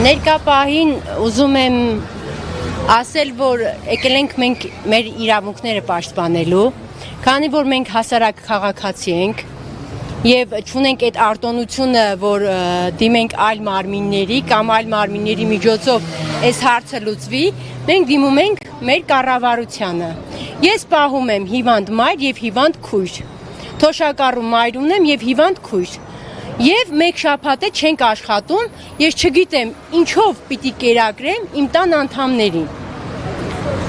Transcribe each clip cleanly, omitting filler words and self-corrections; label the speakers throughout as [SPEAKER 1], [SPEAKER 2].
[SPEAKER 1] Ներկա պահին ուզում եմ ասել, որ եկել ենք մենք մեր իրավունքները պաշտպանելու, քանի որ մենք հասարակ քաղաքացի ենք եւ չունենք այդ արտոնությունը, որ դիմենք այլ մարմինների կամ այլ մարմինների միջոցով այս հարցը լուծվի, մենք դիմում ենք մեր կառավարությանը։ Ես պահում եմ հիվանդ մայր եւ հիվանդ քույր, թոշակառու մայր ունեմ եւ հիվանդ քույր։ Եվ մեկ շաբաթ է չենք աշխատում, ես չգիտեմ ինչով պիտի կերակրեմ իմ տան անդամներին։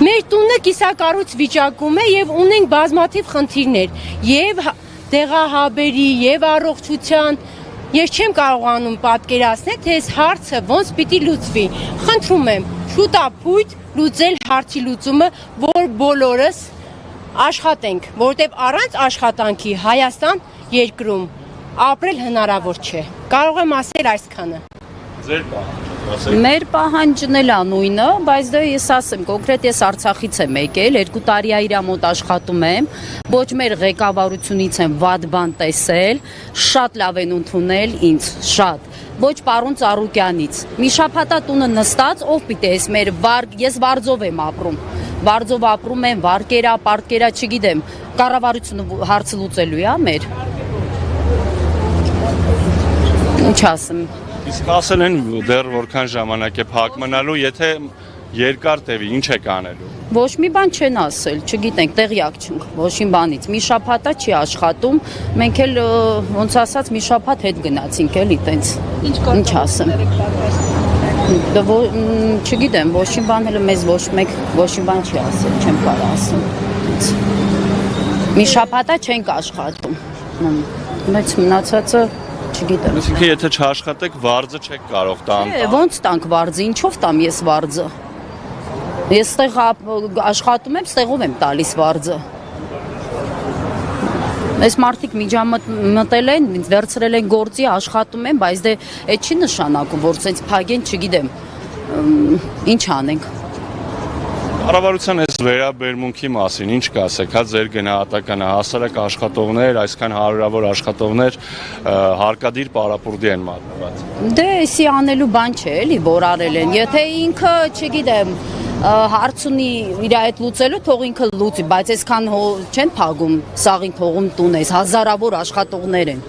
[SPEAKER 1] Մեր տունը կիսակառույց վիճակում է եւ ունենք բազմաթիվ խնդիրներ, եւ դեղահաբերի, եւ առողջության։ Ես չեմ կարողանում պատկերացնել, թե այս հարցը ոնց պիտի լուծվի։ Խնդրում եմ շուտապույտ լուծել հարցի լուծումը, որ բոլորս աշխատենք, որտեղ առանց աշխատանքի Հայաստան երկրում ապրել հնարավոր չէ։ Կարող եմ ասել այսքանը։
[SPEAKER 2] Ձեր պահանջը։
[SPEAKER 3] Մեր պահանջն էլ անույնը, բայց դե ես ասեմ, կոնկրետ ես Արցախից եմ եկել, 2 տարի է իրա մոտ աշխատում եմ, ոչ մեր ղեկավարությունից եմ վատ բան տեսել, շատ լավ են ընդունել ինձ, շատ։ Ոչ պարոն Ծառուկյանից։ Մի շաբաթա տունը նստած, ով պիտի էս մեր ես Վարձով եմ ապրում։ Վարձով ապրում եմ, վարկերա, պարտքերա, չգիտեմ, կառավարությունը հարցը լուծելու է մեր։ Ինչ ասեմ։
[SPEAKER 2] Իսկ ասել են դեռ որքան ժամանակ է փակ մնալու, եթե երկար տևի, ինչ եք անելու։
[SPEAKER 3] Ոչ մի բան չեն ասել, չգիտենք, տեղյակ չենք, ոչ մի բանից։ Մի շաբաթա չի աշխատում, մենք էլ ոնց ասած մի շաբաթ հետ գնացինք էլի տենց։ Ինչ ասեմ։ Չգիտեմ, ոչ մի բան էլ մեզ ոչ մի բան չի ասել, չեմ կարող ասեմ։ Մի շաբաթա չենք աշխատում։ Մեծ մնացածը չգիտեմ։
[SPEAKER 2] Այսինքն եթե չաշխատեք, վարձը չեք կարող տան։
[SPEAKER 3] Ոնց տանք վարձը, ինչով տամ ես վարձը։ Ես ստեղ աշխատում եմ, ստեղով եմ տալիս վարձը։ Այս մարդիկ միջամտել են, ինձ վերցրել են գործի, աշխատում են, բայց դե այդ չի նշանակում, որ ցենց փագեն, չգիտեմ, ինչ անենք։
[SPEAKER 2] Կառավարության այս վերաբերմունքի մասին ինչ կասեք, հա ձեր գնահատականը, հասարակ աշխատողներ, այսքան հարյուրավոր աշխատողներ հարկադիր պարապուրդի են մատնված։
[SPEAKER 3] Դե էսի անելու բան չէ, էլի, որ արել են։ Եթե ինքը, չգիտեմ, հարց ունի իր այդ լուծելու, թող ինքը լուծի, բայց այսքան չեն փագում, սաղին թողում տուն էս, հազարավոր աշխատողներ են։